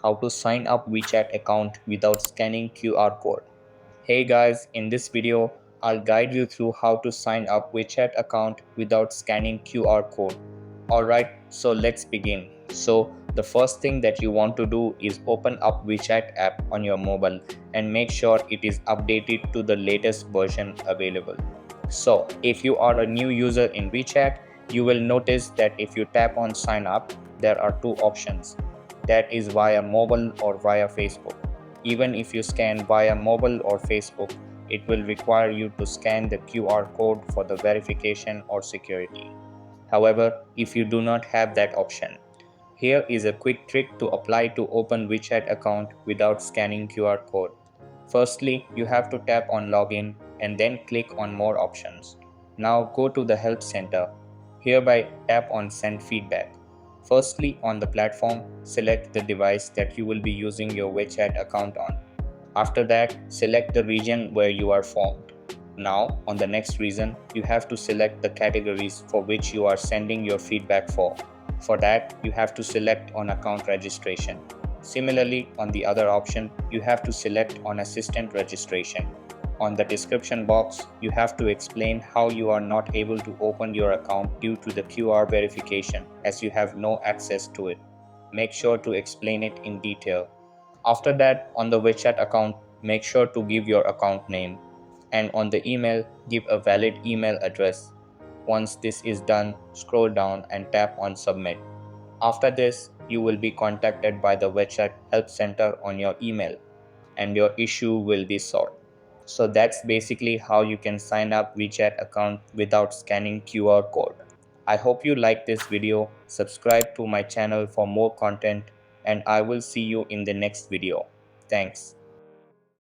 how to sign up WeChat account without scanning QR code. Hey guys, in this video, I'll guide you through how to sign up WeChat account without scanning QR code. Alright, so let's begin. So the first thing that you want to do is open up WeChat app on your mobile and make sure it is updated to the latest version available. So if you are a new user in WeChat, you will notice that if you tap on sign up, there are two options. That is via mobile or via Facebook. Even if you scan via mobile or Facebook, it will require you to scan the QR code for the verification or security. However, if you do not have that option, here is a quick trick to apply to open WeChat account without scanning QR code. Firstly, you have to tap on login and then click on more options. Now go to the help center. Hereby tap on send feedback. Firstly, on the platform, select the device that you will be using your WeChat account on. After that, select the region where you are formed. Now, on the next region, you have to select the categories for which you are sending your feedback for. For that, you have to select on account registration. Similarly, on the other option, you have to select on assistant registration. On the description box, you have to explain how you are not able to open your account due to the QR verification as you have no access to it. Make sure to explain it in detail. After that, on the WeChat account, make sure to give your account name. And on the email, give a valid email address. Once this is done, scroll down and tap on submit. After this, you will be contacted by the WeChat help center on your email and your issue will be solved. So that's basically how you can sign up WeChat account without scanning QR code. I hope you like this video. Subscribe to my channel for more content and I will see you in the next video. Thanks.